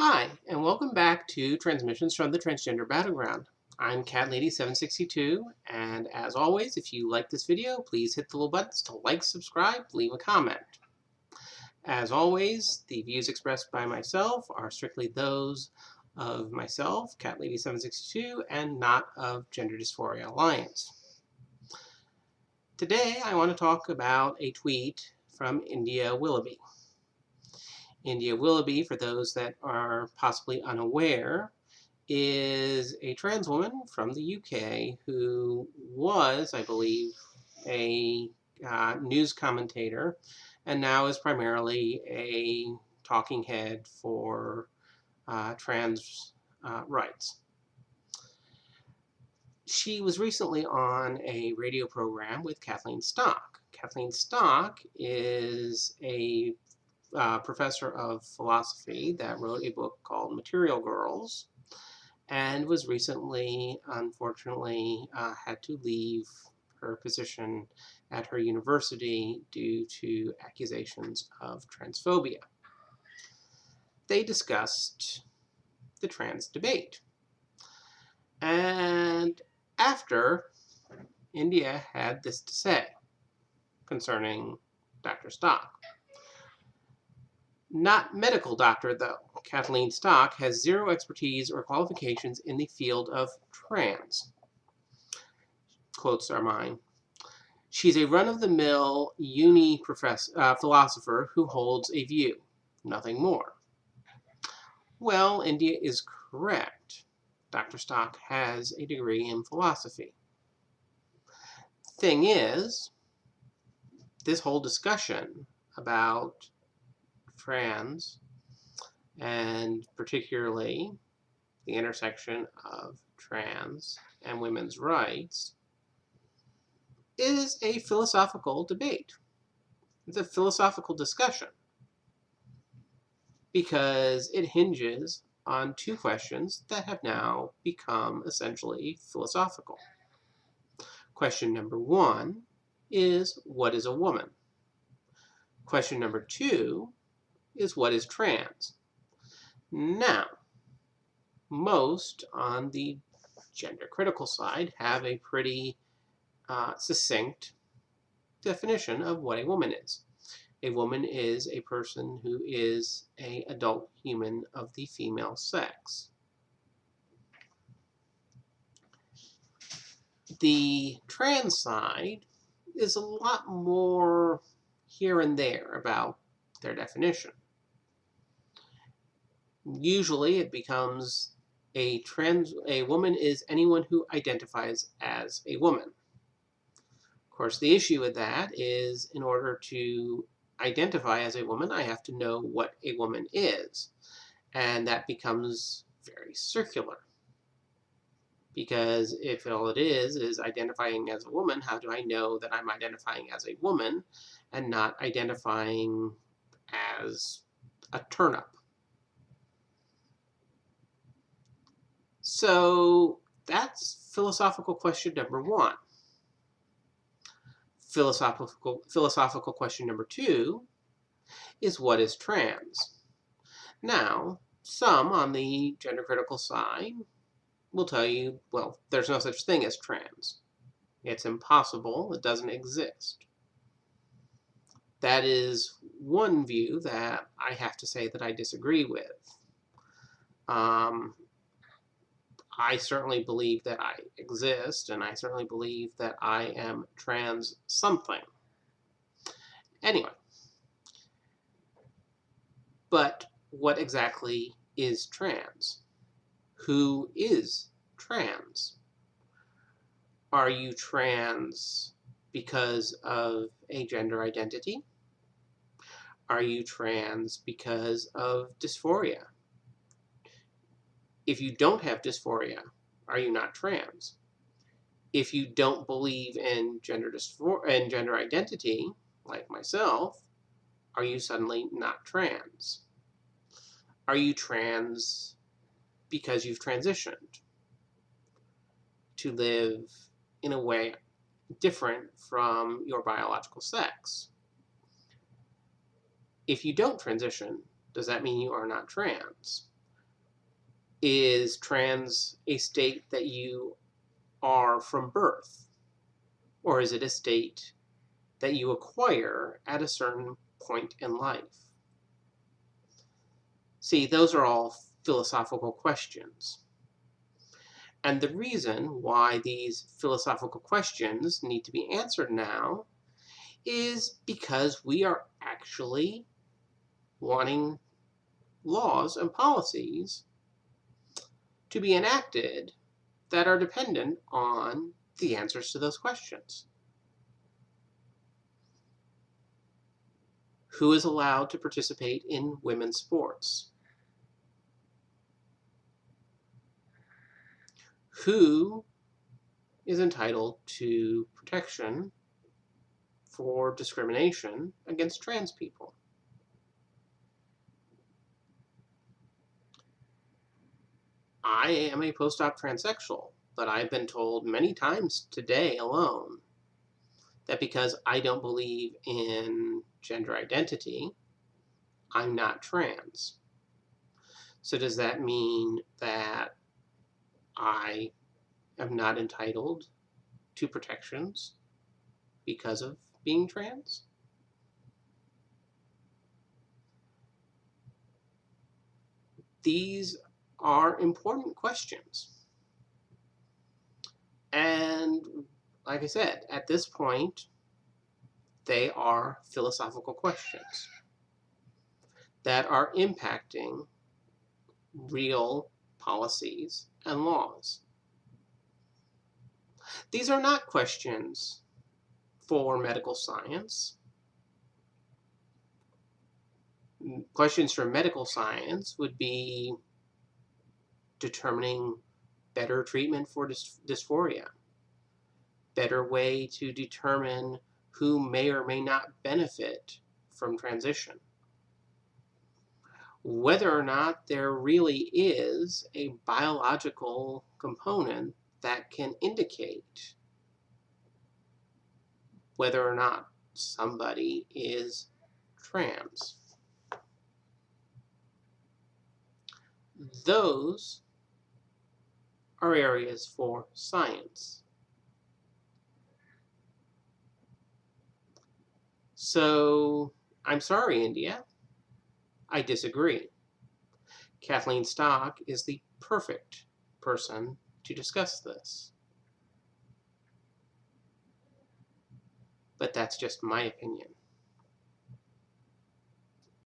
Hi, and welcome back to Transmissions from the Transgender Battleground. I'm Kathleen762, and as always, if you like this video, please hit the little buttons to like, subscribe, leave a comment. As always, the views expressed by myself are strictly those of myself, Kathleen762, and not of Gender Dysphoria Alliance. Today, I want to talk about a tweet from India Willoughby. India Willoughby, for those that are possibly unaware, is a trans woman from the UK who was, I believe, a news commentator and now is primarily a talking head for trans rights. She was recently on a radio program with Kathleen Stock. Kathleen Stock is a professor of philosophy that wrote a book called Material Girls, and was recently, unfortunately, had to leave her position at her university due to accusations of transphobia. They discussed the trans debate. And after, India had this to say concerning Dr. Stock. Not medical doctor, though. Kathleen Stock has zero expertise or qualifications in the field of trans. Quotes are mine. She's a run-of-the-mill uni philosopher who holds a view. Nothing more. Well, India is correct. Dr. Stock has a degree in philosophy. Thing is, this whole discussion about trans, and particularly the intersection of trans and women's rights, is a philosophical debate. It's a philosophical discussion because it hinges on two questions that have now become essentially philosophical. Question number one is, what is a woman? Question number two is, what is trans? Now, most on the gender critical side have a pretty succinct definition of what a woman is. A woman is a person who is an adult human of the female sex. The trans side is a lot more here and there about their definition. Usually it becomes a woman is anyone who identifies as a woman. Of course, the issue with that is, in order to identify as a woman, I have to know what a woman is. And that becomes very circular. Because if all it is identifying as a woman, how do I know that I'm identifying as a woman and not identifying as a turnip? So that's philosophical question number one. Philosophical question number two is, what is trans? Now, some on the gender critical side will tell you, well, there's no such thing as trans. It's impossible. It doesn't exist. That is one view that I have to say that I disagree with. I certainly believe that I exist, and I certainly believe that I am trans something. Anyway, but what exactly is trans? Who is trans? Are you trans because of a gender identity? Are you trans because of dysphoria? If you don't have dysphoria, are you not trans? If you don't believe in gender identity, like myself, are you suddenly not trans? Are you trans because you've transitioned to live in a way different from your biological sex? If you don't transition, does that mean you are not trans? Is trans a state that you are from birth? Or is it a state that you acquire at a certain point in life? See, those are all philosophical questions. And the reason why these philosophical questions need to be answered now is because we are actually wanting laws and policies to be enacted that are dependent on the answers to those questions. Who is allowed to participate in women's sports? Who is entitled to protection for discrimination against trans people? I am a post-op transsexual, but I've been told many times today alone that because I don't believe in gender identity, I'm not trans. So does that mean that I am not entitled to protections because of being trans? These are important questions. And like I said, at this point, they are philosophical questions that are impacting real policies and laws. These are not questions for medical science. Questions for medical science would be determining better treatment for dysphoria, better way to determine who may or may not benefit from transition, whether or not there really is a biological component that can indicate whether or not somebody is trans. Those are areas for science. So, I'm sorry, India. I disagree. Kathleen Stock is the perfect person to discuss this. But that's just my opinion.